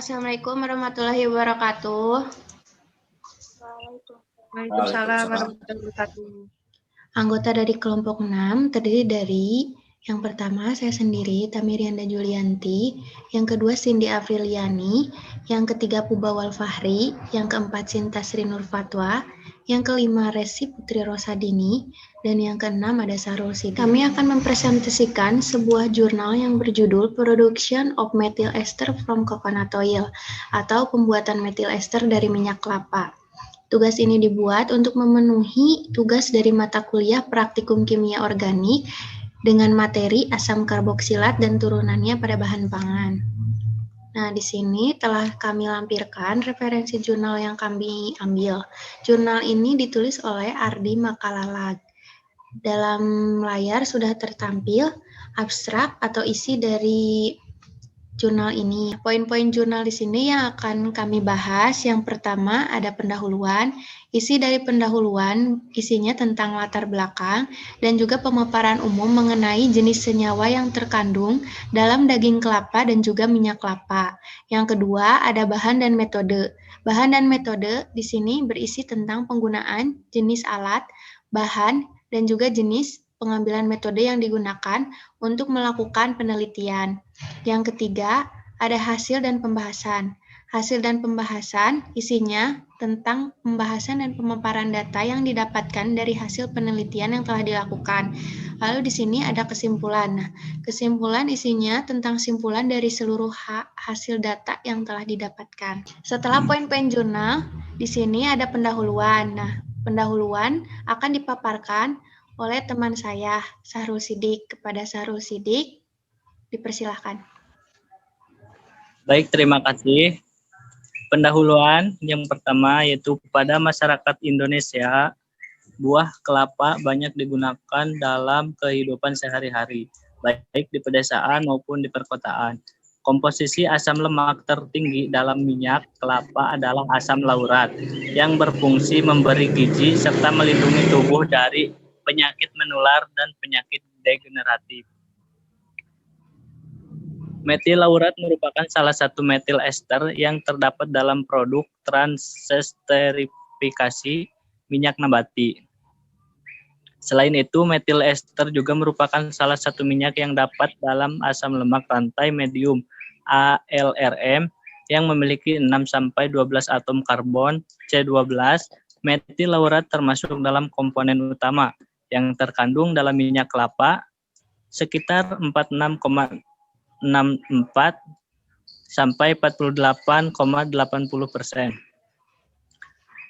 Assalamualaikum warahmatullahi wabarakatuh. Waalaikumsalam warahmatullahi wabarakatuh. Anggota dari kelompok 6 terdiri dari yang pertama saya sendiri, Tamirianda Julianti, yang kedua Cindy Afriliani, yang ketiga Pubawal Fahri, yang keempat Sinta Sri Nur Fatwa, yang kelima Resi Putri Rosadini, dan yang keenam ada Sarul Sidi. Kami akan mempresentasikan sebuah jurnal yang berjudul Production of Methyl Ester from Coconut Oil, atau pembuatan metil ester dari minyak kelapa. Tugas ini dibuat untuk memenuhi tugas dari mata kuliah Praktikum Kimia Organik dengan materi asam karboksilat dan turunannya pada bahan pangan. Nah, di sini telah kami lampirkan referensi jurnal yang kami ambil. Jurnal ini ditulis oleh Ardi Makalalag. Dalam layar sudah tertampil abstrak atau isi dari jurnal ini. Poin-poin jurnal di sini yang akan kami bahas. Yang pertama ada pendahuluan. Isi dari pendahuluan isinya tentang latar belakang dan juga pemaparan umum mengenai jenis senyawa yang terkandung dalam daging kelapa dan juga minyak kelapa. Yang kedua ada bahan dan metode. Bahan dan metode di sini berisi tentang penggunaan jenis alat, bahan, dan juga jenis pengambilan metode yang digunakan untuk melakukan penelitian. Yang ketiga, ada hasil dan pembahasan. Hasil dan pembahasan isinya tentang pembahasan dan pemaparan data yang didapatkan dari hasil penelitian yang telah dilakukan. Lalu di sini ada kesimpulan. Nah, kesimpulan isinya tentang simpulan dari seluruh hasil data yang telah didapatkan. Setelah poin-poin jurnal, di sini ada pendahuluan. Nah, pendahuluan akan dipaparkan oleh teman saya, Sahrul Sidik. Kepada Sahrul Sidik, dipersilahkan. Baik, terima kasih. Pendahuluan yang pertama yaitu pada masyarakat Indonesia, buah kelapa banyak digunakan dalam kehidupan sehari-hari, baik di pedesaan maupun di perkotaan. Komposisi asam lemak tertinggi dalam minyak kelapa adalah asam laurat yang berfungsi memberi gizi serta melindungi tubuh dari penyakit menular dan penyakit degeneratif. Metil laurat merupakan salah satu metil ester yang terdapat dalam produk transesterifikasi minyak nabati. Selain itu, metil ester juga merupakan salah satu minyak yang dapat dalam asam lemak rantai medium ALRM yang memiliki 6-12 atom karbon C12. Metil laurat termasuk dalam komponen utama yang terkandung dalam minyak kelapa sekitar 46,64 sampai 48,80%.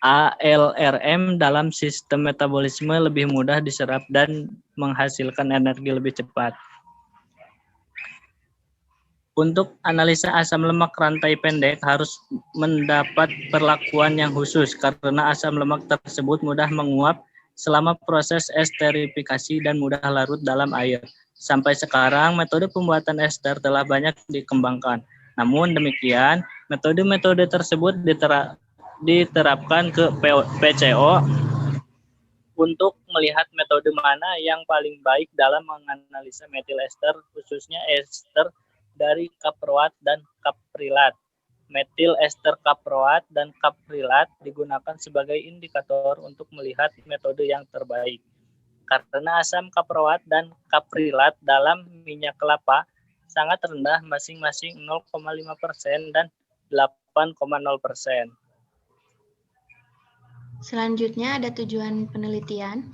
ALRM dalam sistem metabolisme lebih mudah diserap dan menghasilkan energi lebih cepat. Untuk analisa asam lemak rantai pendek harus mendapat perlakuan yang khusus karena asam lemak tersebut mudah menguap selama proses esterifikasi dan mudah larut dalam air. Sampai sekarang, metode pembuatan ester telah banyak dikembangkan. Namun demikian, metode-metode tersebut diterapkan ke PCO untuk melihat metode mana yang paling baik dalam menganalisa metil ester, khususnya ester dari kaproat dan kaprilat. Metil ester kaproat dan kaprilat digunakan sebagai indikator untuk melihat metode yang terbaik. Karena asam kaproat dan kaprilat dalam minyak kelapa sangat rendah, masing-masing 0,5% dan 8,0%. Selanjutnya ada tujuan penelitian.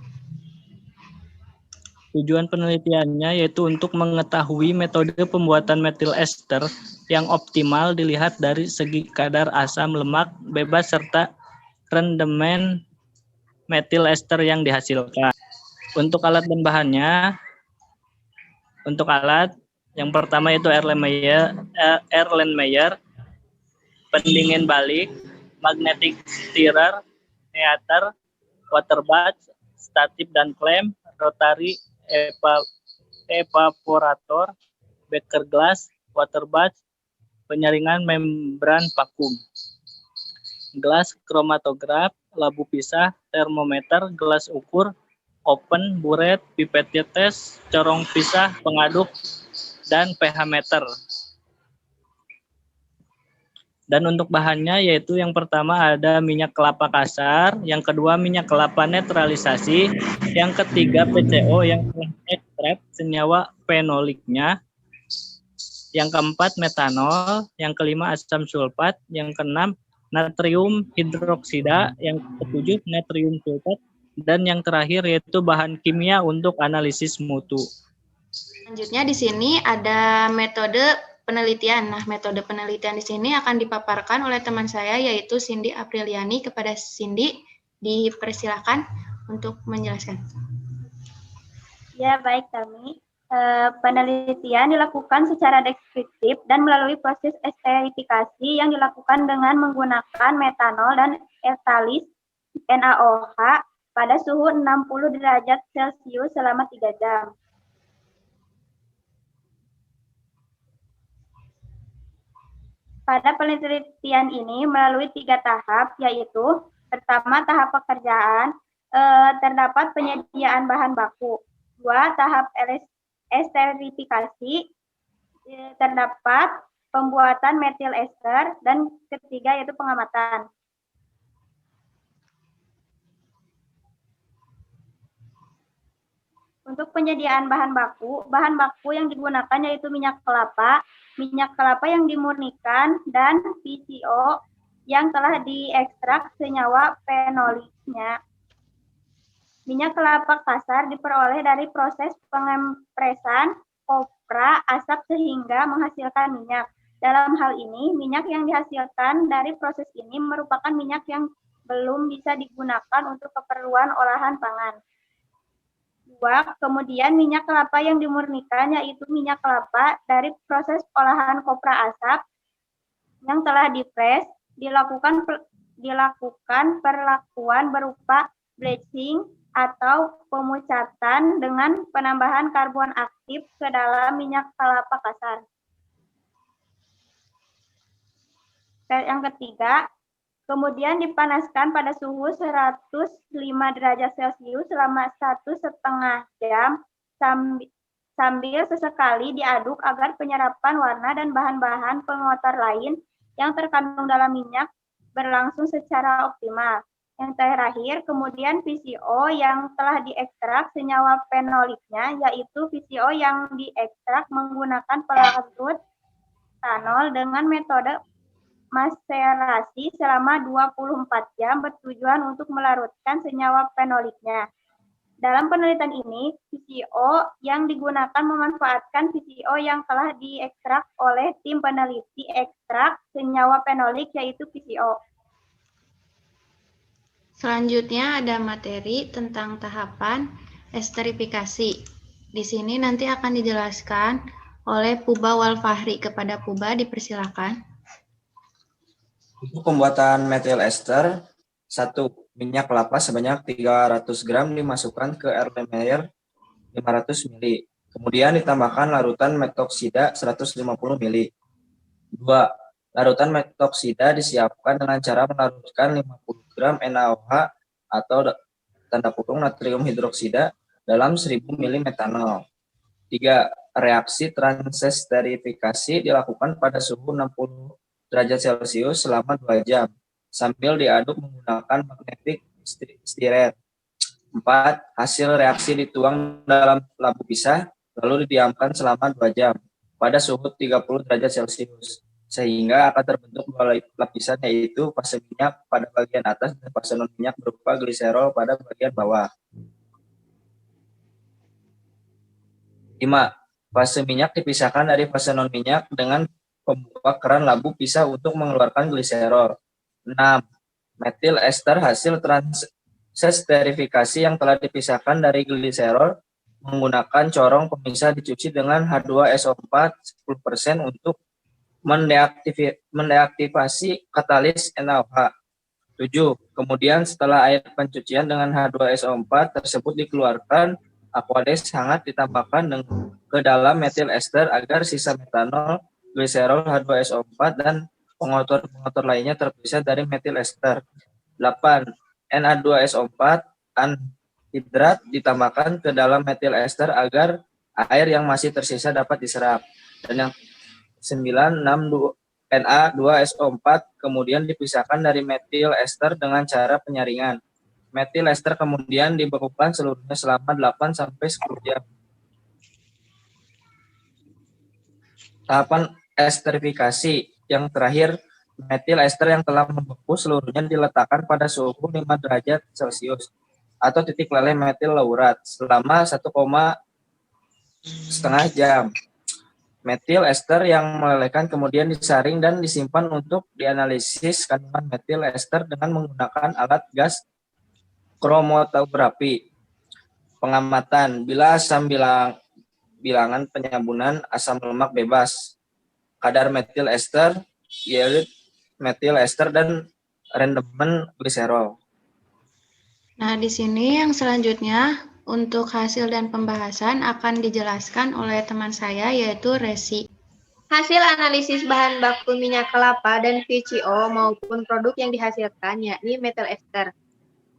Tujuan penelitiannya yaitu untuk mengetahui metode pembuatan metil ester yang optimal dilihat dari segi kadar asam lemak bebas serta rendemen metil ester yang dihasilkan. Untuk alat dan bahannya, untuk alat yang pertama yaitu Erlenmeyer, pendingin balik, magnetic stirrer, heater, water bath, statif dan klem, rotary evaporator, beaker glass, water bath, penyaringan membran vakum, gelas kromatograf, labu pisah, termometer, gelas ukur, open, buret, pipet tes, corong pisah, pengaduk, dan pH meter. Dan untuk bahannya yaitu yang pertama ada minyak kelapa kasar, yang kedua minyak kelapa netralisasi, yang ketiga PCO yang telah ekstrak senyawa fenoliknya, yang keempat metanol, yang kelima asam sulfat, yang keenam natrium hidroksida, yang ketujuh natrium sulfat, dan yang terakhir yaitu bahan kimia untuk analisis mutu. Selanjutnya di sini ada metode penelitian. Nah, metode penelitian di sini akan dipaparkan oleh teman saya yaitu Cindy Apriliani. Kepada Cindy, dipersilakan untuk menjelaskan. Ya, baik Tami. Penelitian dilakukan secara deskriptif dan melalui proses esterifikasi yang dilakukan dengan menggunakan metanol dan etalis NaOH pada suhu 60 derajat Celcius selama 3 jam. Pada penelitian ini melalui 3 tahap, yaitu pertama tahap pekerjaan, terdapat penyediaan bahan baku. 2. Tahap esterifikasi, terdapat pembuatan metil ester, dan ketiga yaitu pengamatan. Untuk penyediaan bahan baku yang digunakan yaitu minyak kelapa yang dimurnikan, dan PCO yang telah diekstrak senyawa fenoliknya. Minyak kelapa kasar diperoleh dari proses pengempresan kopra asap sehingga menghasilkan minyak. Dalam hal ini, minyak yang dihasilkan dari proses ini merupakan minyak yang belum bisa digunakan untuk keperluan olahan pangan. 2. Kemudian minyak kelapa yang dimurnikan yaitu minyak kelapa dari proses olahan kopra asap yang telah dipres, dilakukan perlakuan berupa bleaching atau pemucatan dengan penambahan karbon aktif ke dalam minyak kelapa kasar. Yang ketiga, kemudian dipanaskan pada suhu 105 derajat Celcius selama 1,5 jam sambil sesekali diaduk agar penyerapan warna dan bahan-bahan pengotor lain yang terkandung dalam minyak berlangsung secara optimal. Yang terakhir, kemudian PCO yang telah diekstrak senyawa fenoliknya, yaitu PCO yang diekstrak menggunakan pelarut etanol dengan metode maserasi selama 24 jam bertujuan untuk melarutkan senyawa fenoliknya. Dalam penelitian ini, PCO yang digunakan memanfaatkan PCO yang telah diekstrak oleh tim peneliti ekstrak senyawa fenolik, yaitu PCO. Selanjutnya ada materi tentang tahapan esterifikasi. Di sini nanti akan dijelaskan oleh Puba Walfahri. Kepada Puba dipersilakan. Untuk pembuatan metil ester, 1. Minyak kelapa sebanyak 300 gram dimasukkan ke Erlenmeyer 500 ml. Kemudian ditambahkan larutan metoksida 150 ml. 2. Larutan metoksida disiapkan dengan cara melarutkan 50 gram NaOH atau tanda kurung natrium hidroksida dalam 1000 ml metanol. 3. Reaksi transesterifikasi dilakukan pada suhu 60 derajat Celcius selama 2 jam sambil diaduk menggunakan magnetic stirrer. 4. Hasil reaksi dituang dalam labu pisah lalu didiamkan selama 2 jam pada suhu 30 derajat Celcius sehingga akan terbentuk 2 lapisan, yaitu fase minyak pada bagian atas dan fase non minyak berupa gliserol pada bagian bawah. 5. Fase minyak dipisahkan dari fase non minyak dengan pembuka keran labu pisah untuk mengeluarkan gliserol. 6. Metil ester hasil transesterifikasi yang telah dipisahkan dari gliserol menggunakan corong pemisah dicuci dengan H2SO4 10% untuk mendeaktivasi katalis NaOH. 7. Kemudian setelah air pencucian dengan H2SO4 tersebut dikeluarkan, aqueous hangat ditambahkan ke dalam metil ester agar sisa metanol, gliserol, H2SO4 dan pengotor-pengotor lainnya terpisah dari metil ester. 8. Na2SO4 anhidrat ditambahkan ke dalam metil ester agar air yang masih tersisa dapat diserap. Dan yang 9. Na2SO4 kemudian dipisahkan dari metil ester dengan cara penyaringan. Metil ester kemudian dibekukan seluruhnya selama 8 sampai 10 jam. Tahapan esterifikasi yang terakhir, metil ester yang telah membeku seluruhnya diletakkan pada suhu 5 derajat Celcius atau titik leleh metil laurat selama 1,5 jam. Metil ester yang melelehkan kemudian disaring dan disimpan untuk dianalisis kandungan metil ester dengan menggunakan alat gas kromatografi. Pengamatan, bila asam bilangan penyabunan asam lemak bebas, kadar metil ester, yield metil ester, dan rendemen gliserol. Nah, di sini yang selanjutnya untuk hasil dan pembahasan akan dijelaskan oleh teman saya yaitu Resi. Hasil analisis bahan baku minyak kelapa dan VCO maupun produk yang dihasilkan yakni metil ester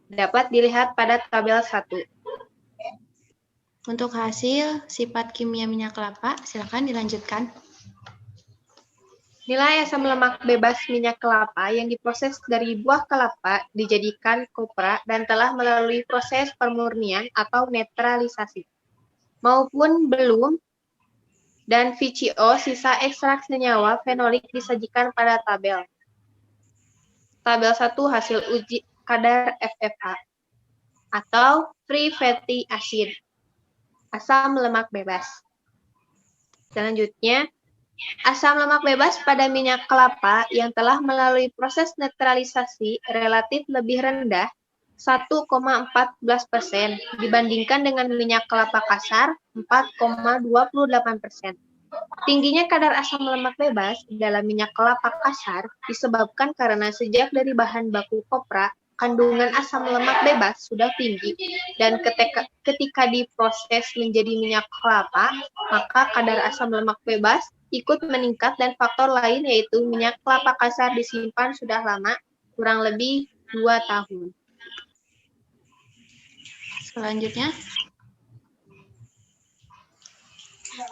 dapat dilihat pada tabel 1. Untuk hasil sifat kimia minyak kelapa, silakan dilanjutkan. Nilai asam lemak bebas minyak kelapa yang diproses dari buah kelapa dijadikan kopra dan telah melalui proses pemurnian atau netralisasi maupun belum, dan VCO sisa ekstrak senyawa fenolik disajikan pada tabel. Tabel 1 hasil uji kadar FFA atau free fatty acid, asam lemak bebas. Selanjutnya, asam lemak bebas pada minyak kelapa yang telah melalui proses netralisasi relatif lebih rendah 1,14% dibandingkan dengan minyak kelapa kasar 4,28%. Tingginya kadar asam lemak bebas dalam minyak kelapa kasar disebabkan karena sejak dari bahan baku kopra, kandungan asam lemak bebas sudah tinggi dan ketika diproses menjadi minyak kelapa, maka kadar asam lemak bebas ikut meningkat dan faktor lain yaitu minyak kelapa kasar disimpan sudah lama, kurang lebih 2 tahun. Selanjutnya,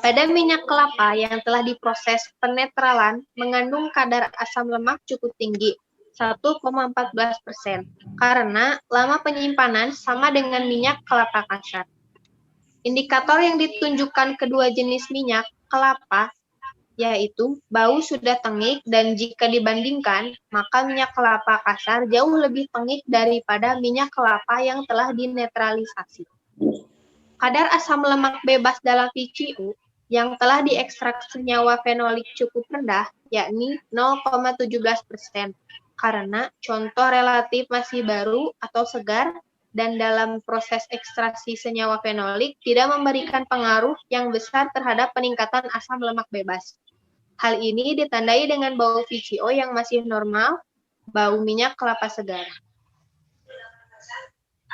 pada minyak kelapa yang telah diproses penetralan mengandung kadar asam lemak cukup tinggi, 1,14%, karena lama penyimpanan sama dengan minyak kelapa kasar. Indikator yang ditunjukkan kedua jenis minyak kelapa yaitu bau sudah tengik dan jika dibandingkan, maka minyak kelapa kasar jauh lebih tengik daripada minyak kelapa yang telah dinetralisasi. Kadar asam lemak bebas dalam VCO yang telah diekstrak senyawa fenolik cukup rendah, yakni 0,17%, karena contoh relatif masih baru atau segar dan dalam proses ekstraksi senyawa fenolik tidak memberikan pengaruh yang besar terhadap peningkatan asam lemak bebas. Hal ini ditandai dengan bau VCO yang masih normal, bau minyak kelapa segar.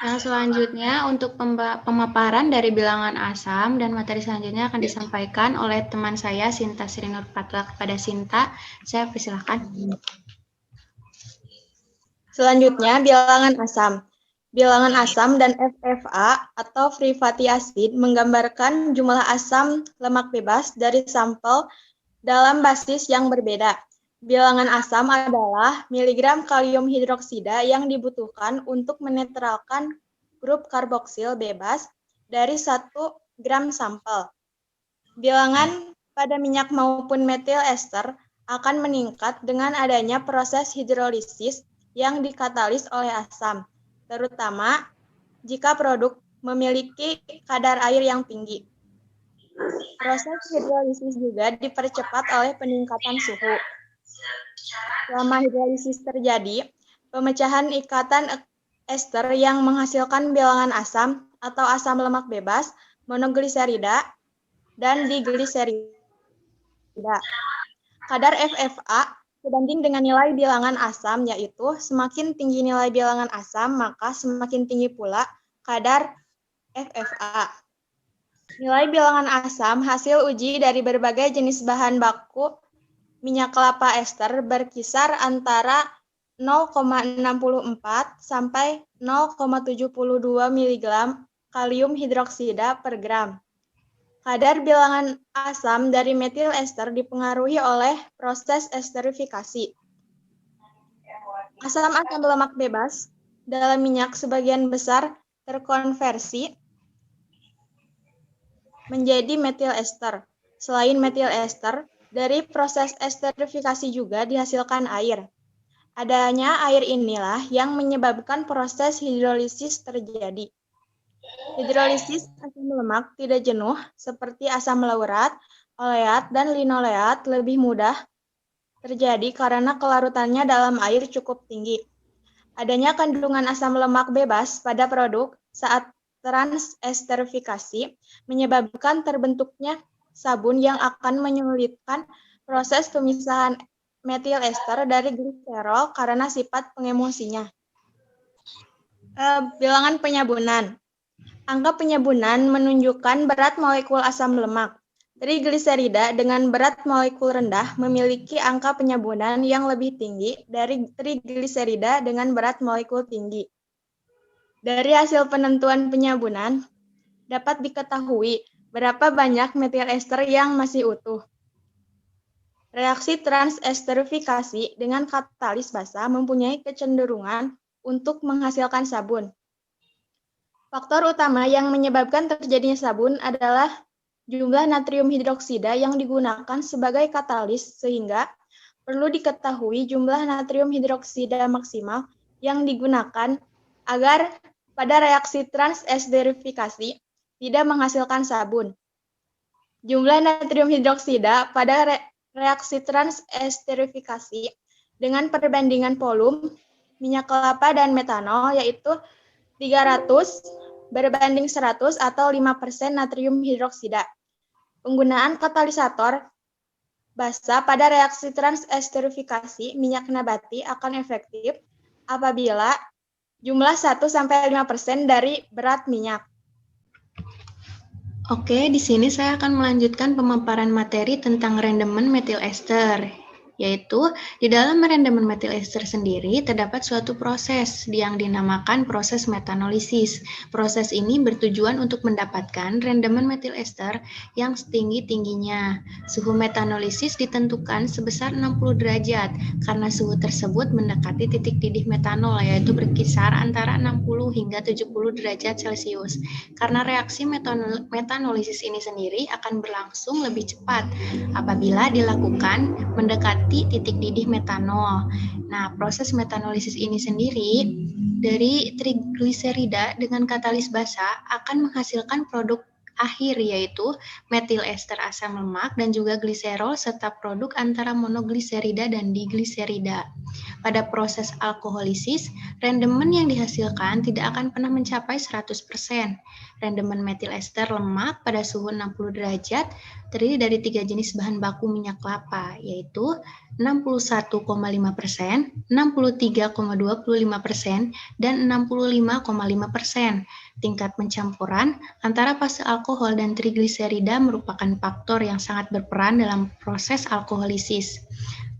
yang selanjutnya untuk pemaparan dari bilangan asam dan materi selanjutnya akan disampaikan oleh teman saya Sinta Sri Nur Fatwa. Kepada Sinta, saya persilahkan. Selanjutnya, bilangan asam. Bilangan asam dan FFA atau free fatty acid menggambarkan jumlah asam lemak bebas dari sampel dalam basis yang berbeda. Bilangan asam adalah miligram kalium hidroksida yang dibutuhkan untuk menetralkan grup karboksil bebas dari 1 gram sampel. Bilangan pada minyak maupun metil ester akan meningkat dengan adanya proses hidrolisis yang dikatalis oleh asam, terutama jika produk memiliki kadar air yang tinggi. Proses hidrolisis juga dipercepat oleh peningkatan suhu. Selama hidrolisis terjadi, pemecahan ikatan ester yang menghasilkan bilangan asam atau asam lemak bebas, monogliserida, dan digliserida. Kadar FFA sebanding dengan nilai bilangan asam, yaitu semakin tinggi nilai bilangan asam, maka semakin tinggi pula kadar FFA. Nilai bilangan asam hasil uji dari berbagai jenis bahan baku minyak kelapa ester berkisar antara 0,64 sampai 0,72 mg kalium hidroksida per gram. Kadar bilangan asam dari metil ester dipengaruhi oleh proses esterifikasi. Asam-asam lemak bebas dalam minyak sebagian besar terkonversi menjadi metil ester. Selain metil ester, dari proses esterifikasi juga dihasilkan air. Adanya air inilah yang menyebabkan proses hidrolisis terjadi. Hidrolisis asam lemak tidak jenuh seperti asam laurat, oleat, dan linoleat lebih mudah terjadi karena kelarutannya dalam air cukup tinggi. Adanya kandungan asam lemak bebas pada produk saat transesterifikasi menyebabkan terbentuknya sabun yang akan menyulitkan proses pemisahan metil ester dari gliserol karena sifat pengemulsinya. Bilangan penyabunan. Angka penyabunan menunjukkan berat molekul asam lemak. Trigliserida dengan berat molekul rendah memiliki angka penyabunan yang lebih tinggi dari trigliserida dengan berat molekul tinggi. Dari hasil penentuan penyabunan, dapat diketahui berapa banyak metil ester yang masih utuh. Reaksi transesterifikasi dengan katalis basa mempunyai kecenderungan untuk menghasilkan sabun. Faktor utama yang menyebabkan terjadinya sabun adalah jumlah natrium hidroksida yang digunakan sebagai katalis, sehingga perlu diketahui jumlah natrium hidroksida maksimal yang digunakan agar pada reaksi transesterifikasi tidak menghasilkan sabun. Jumlah natrium hidroksida pada reaksi transesterifikasi dengan perbandingan volume minyak kelapa dan metanol yaitu 300 berbanding 100 atau 5% natrium hidroksida. Penggunaan katalisator basa pada reaksi transesterifikasi minyak nabati akan efektif apabila jumlah 1-5% dari berat minyak. Oke, di sini saya akan melanjutkan pemaparan materi tentang rendemen metil ester, yaitu di dalam rendemen metil ester sendiri terdapat suatu proses yang dinamakan proses metanolisis. Proses ini bertujuan untuk mendapatkan rendemen metil ester yang setinggi-tingginya. Suhu metanolisis ditentukan sebesar 60 derajat karena suhu tersebut mendekati titik didih metanol, yaitu berkisar antara 60 hingga 70 derajat Celcius. Karena reaksi metanolisis ini sendiri akan berlangsung lebih cepat apabila dilakukan mendekati titik didih metanol. Nah, proses metanolisis ini sendiri dari trigliserida dengan katalis basa akan menghasilkan produk akhir yaitu metil ester asam lemak dan juga gliserol serta produk antara monogliserida dan digliserida. Pada proses alkoholisis, rendemen yang dihasilkan tidak akan pernah mencapai 100%. Rendemen metil ester lemak pada suhu 60 derajat terdiri dari 3 jenis bahan baku minyak kelapa, yaitu 61,5%, 63,25%, dan 65,5%. Tingkat pencampuran antara fase alkohol dan trigliserida merupakan faktor yang sangat berperan dalam proses alkoholisis.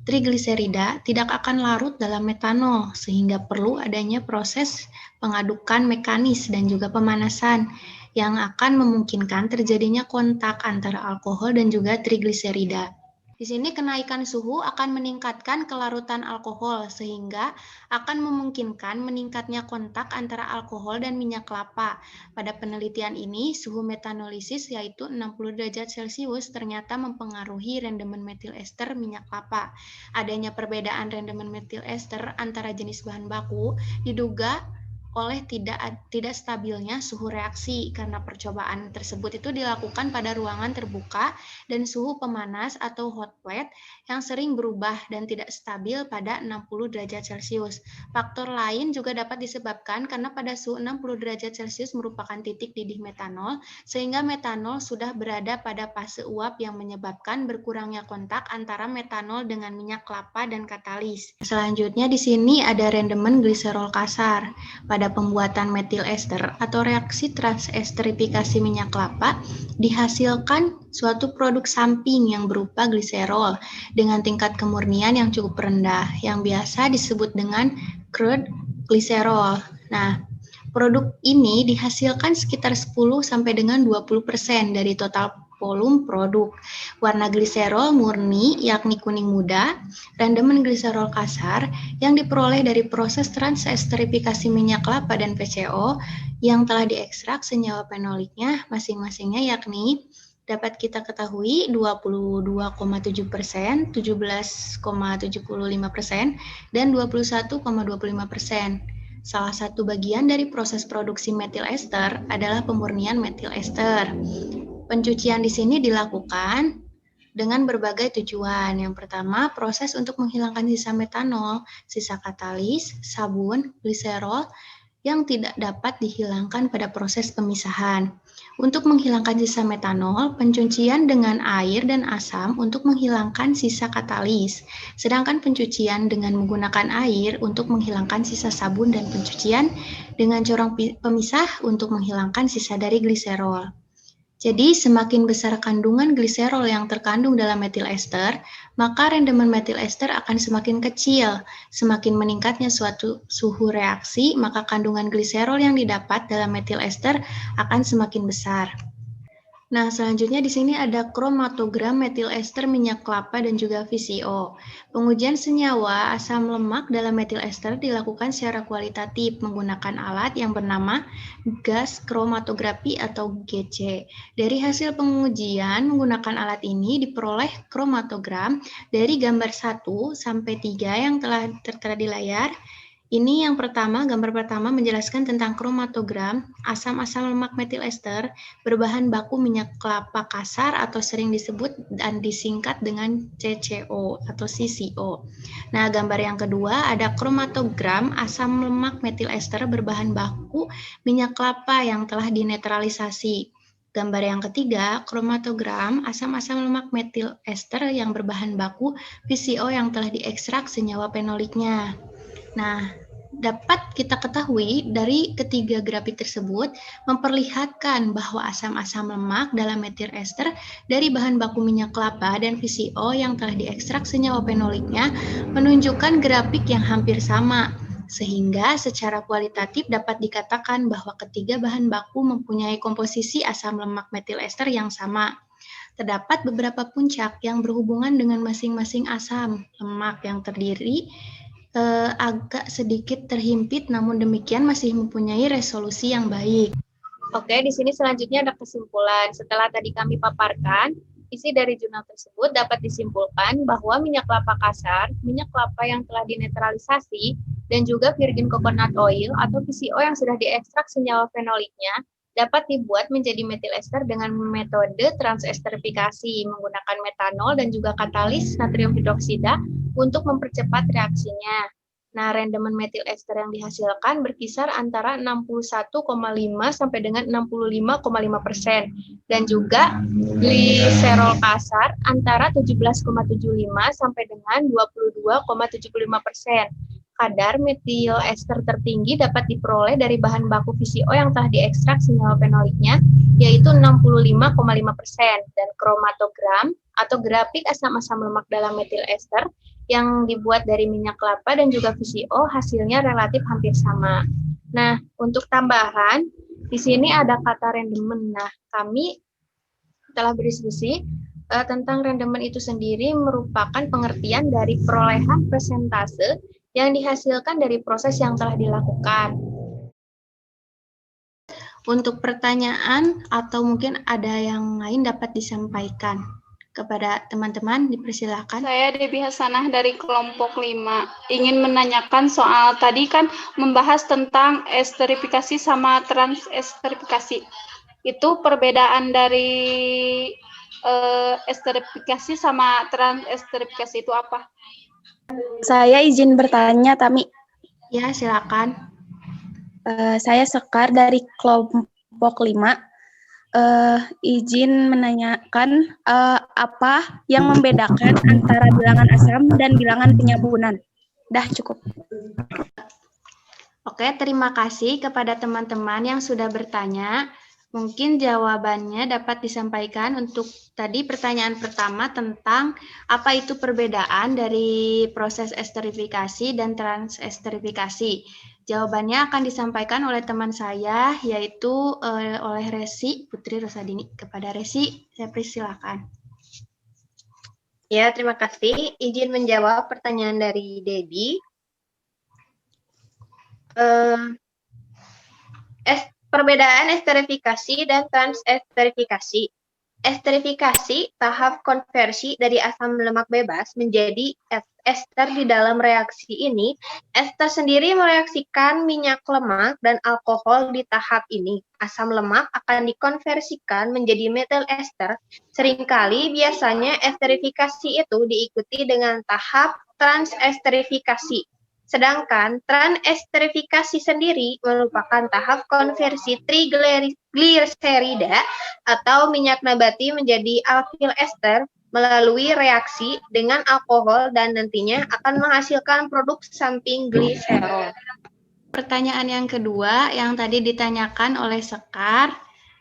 Trigliserida tidak akan larut dalam metanol, sehingga perlu adanya proses pengadukan mekanis dan juga pemanasan yang akan memungkinkan terjadinya kontak antara alkohol dan juga trigliserida. Di sini kenaikan suhu akan meningkatkan kelarutan alkohol sehingga akan memungkinkan meningkatnya kontak antara alkohol dan minyak kelapa. Pada penelitian ini, suhu metanolisis yaitu 60 derajat Celcius ternyata mempengaruhi rendemen metil ester minyak kelapa. Adanya perbedaan rendemen metil ester antara jenis bahan baku diduga oleh tidak stabilnya suhu reaksi karena percobaan tersebut itu dilakukan pada ruangan terbuka dan suhu pemanas atau hot plate yang sering berubah dan tidak stabil pada 60 derajat Celcius. Faktor lain juga dapat disebabkan karena pada suhu 60 derajat Celcius merupakan titik didih metanol sehingga metanol sudah berada pada fase uap yang menyebabkan berkurangnya kontak antara metanol dengan minyak kelapa dan katalis. Selanjutnya di sini ada rendemen gliserol kasar. Pada pembuatan metil ester atau reaksi transesterifikasi minyak kelapa dihasilkan suatu produk samping yang berupa gliserol dengan tingkat kemurnian yang cukup rendah yang biasa disebut dengan crude gliserol. Nah, produk ini dihasilkan sekitar 10 sampai dengan 20% dari total volume produk. Warna gliserol murni yakni kuning muda, rendemen gliserol kasar yang diperoleh dari proses transesterifikasi minyak kelapa dan PCO yang telah diekstrak senyawa fenoliknya masing-masingnya yakni dapat kita ketahui 22,7%, 17,75%, dan 21,25%. Salah satu bagian dari proses produksi metil ester adalah pemurnian metil ester. Pencucian di sini dilakukan dengan berbagai tujuan. Yang pertama, proses untuk menghilangkan sisa metanol, sisa katalis, sabun, gliserol yang tidak dapat dihilangkan pada proses pemisahan. Untuk menghilangkan sisa metanol, pencucian dengan air dan asam untuk menghilangkan sisa katalis, sedangkan pencucian dengan menggunakan air untuk menghilangkan sisa sabun dan pencucian dengan corong pemisah untuk menghilangkan sisa dari gliserol. Jadi, semakin besar kandungan gliserol yang terkandung dalam metil ester, maka rendemen metil ester akan semakin kecil. Semakin meningkatnya suatu suhu reaksi, maka kandungan gliserol yang didapat dalam metil ester akan semakin besar. Nah, selanjutnya di sini ada kromatogram metil ester minyak kelapa dan juga VCO. Pengujian senyawa asam lemak dalam metil ester dilakukan secara kualitatif menggunakan alat yang bernama gas kromatografi atau GC. Dari hasil pengujian menggunakan alat ini diperoleh kromatogram dari gambar 1 sampai 3 yang telah tertera di layar. Ini yang pertama, gambar pertama menjelaskan tentang kromatogram asam-asam lemak metil ester berbahan baku minyak kelapa kasar atau sering disebut dan disingkat dengan CCO atau CCO. Nah, gambar yang kedua ada kromatogram asam lemak metil ester berbahan baku minyak kelapa yang telah dinetralisasi. Gambar yang ketiga, kromatogram asam-asam lemak metil ester yang berbahan baku VCO yang telah diekstrak senyawa fenoliknya. Nah, dapat kita ketahui dari ketiga grafik tersebut memperlihatkan bahwa asam-asam lemak dalam metil ester dari bahan baku minyak kelapa dan VCO yang telah diekstrak senyawa fenoliknya menunjukkan grafik yang hampir sama, sehingga secara kualitatif dapat dikatakan bahwa ketiga bahan baku mempunyai komposisi asam lemak metil ester yang sama. Terdapat beberapa puncak yang berhubungan dengan masing-masing asam lemak yang terdiri agak sedikit terhimpit, namun demikian masih mempunyai resolusi yang baik. Oke, di sini selanjutnya ada kesimpulan. Setelah tadi kami paparkan, isi dari jurnal tersebut dapat disimpulkan bahwa minyak kelapa kasar, minyak kelapa yang telah dinetralisasi, dan juga virgin coconut oil atau VCO yang sudah diekstrak senyawa fenoliknya dapat dibuat menjadi metil ester dengan metode transesterifikasi menggunakan metanol dan juga katalis natrium hidroksida untuk mempercepat reaksinya. Nah, rendemen metil ester yang dihasilkan berkisar antara 61,5 sampai dengan 65,5% dan juga gliserol kasar antara 17,75 sampai dengan 22,75%. Kadar metil ester tertinggi dapat diperoleh dari bahan baku VCO yang telah diekstrak senyawa fenoliknya, yaitu 65,5%, dan kromatogram atau grafik asam-asam lemak dalam metil ester yang dibuat dari minyak kelapa dan juga VCO hasilnya relatif hampir sama. Nah, untuk tambahan, di sini ada kata rendemen. Nah, kami telah berdiskusi tentang rendemen itu sendiri merupakan pengertian dari perolehan persentase yang dihasilkan dari proses yang telah dilakukan. Untuk pertanyaan atau mungkin ada yang lain dapat disampaikan kepada teman-teman, dipersilakan. Saya Debbie Hasanah dari kelompok 5. Ingin menanyakan soal tadi kan membahas tentang esterifikasi sama transesterifikasi. Itu perbedaan dari esterifikasi sama transesterifikasi itu apa? Saya izin bertanya, Tami. Ya, silakan. Saya Sekar dari kelompok 5. Izin menanyakan apa yang membedakan antara bilangan asam dan bilangan penyabunan. Dah cukup. Oke, terima kasih kepada teman-teman yang sudah bertanya. Mungkin jawabannya dapat disampaikan untuk tadi pertanyaan pertama tentang apa itu perbedaan dari proses esterifikasi dan transesterifikasi. Jawabannya akan disampaikan oleh teman saya, yaitu oleh Resi, Putri Rosadini. Kepada Resi, saya persilakan. Ya, terima kasih. Izin menjawab pertanyaan dari Debbie. Perbedaan esterifikasi dan transesterifikasi. Esterifikasi, tahap konversi dari asam lemak bebas menjadi ester di dalam reaksi ini. Ester sendiri mereaksikan minyak lemak dan alkohol di tahap ini. Asam lemak akan dikonversikan menjadi metil ester. Seringkali biasanya esterifikasi itu diikuti dengan tahap transesterifikasi. Sedangkan transesterifikasi sendiri merupakan tahap konversi trigliserida atau minyak nabati menjadi alkyl ester melalui reaksi dengan alkohol dan nantinya akan menghasilkan produk samping gliserol. Pertanyaan yang kedua yang tadi ditanyakan oleh Sekar,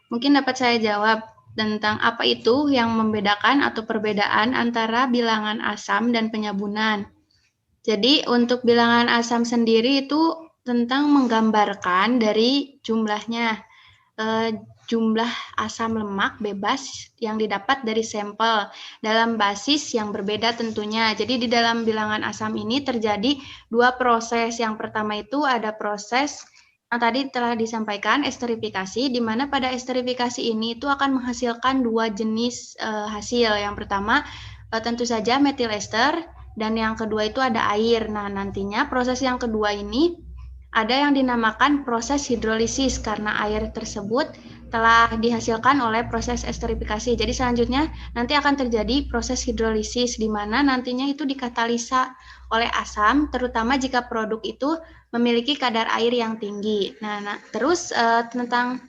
mungkin dapat saya jawab tentang apa itu yang membedakan atau perbedaan antara bilangan asam dan penyabunan. Jadi untuk bilangan asam sendiri itu tentang menggambarkan dari jumlahnya, jumlah asam lemak bebas yang didapat dari sampel dalam basis yang berbeda tentunya. Jadi di dalam bilangan asam ini terjadi dua proses. Yang pertama itu ada proses yang tadi telah disampaikan, esterifikasi, di mana pada esterifikasi ini itu akan menghasilkan dua jenis hasil. Yang pertama tentu saja metil ester, dan yang kedua itu ada air. Nah, nantinya proses yang kedua ini ada yang dinamakan proses hidrolisis karena air tersebut telah dihasilkan oleh proses esterifikasi. Jadi selanjutnya nanti akan terjadi proses hidrolisis di mana nantinya itu dikatalisa oleh asam, terutama jika produk itu memiliki kadar air yang tinggi. Nah terus tentang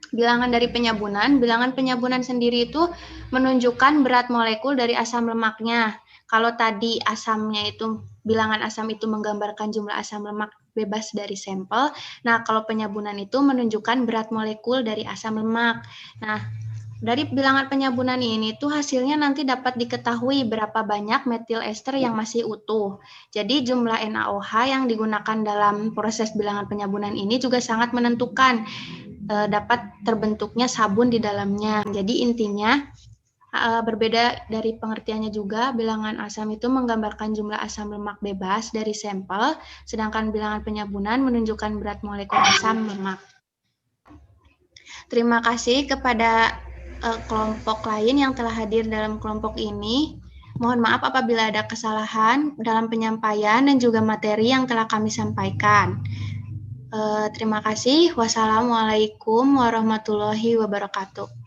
bilangan dari penyabunan, bilangan penyabunan sendiri itu menunjukkan berat molekul dari asam lemaknya. Kalau tadi asamnya itu, bilangan asam itu menggambarkan jumlah asam lemak bebas dari sampel. Nah, kalau penyabunan itu menunjukkan berat molekul dari asam lemak. Nah, dari bilangan penyabunan ini tuh hasilnya nanti dapat diketahui berapa banyak metil ester yang masih utuh. Jadi jumlah NaOH yang digunakan dalam proses bilangan penyabunan ini juga sangat menentukan dapat terbentuknya sabun di dalamnya. Jadi intinya berbeda dari pengertiannya juga, bilangan asam itu menggambarkan jumlah asam lemak bebas dari sampel, sedangkan bilangan penyabunan menunjukkan berat molekul asam lemak. Terima kasih kepada kelompok lain yang telah hadir dalam kelompok ini. Mohon maaf apabila ada kesalahan dalam penyampaian dan juga materi yang telah kami sampaikan. Terima kasih. Wassalamualaikum warahmatullahi wabarakatuh.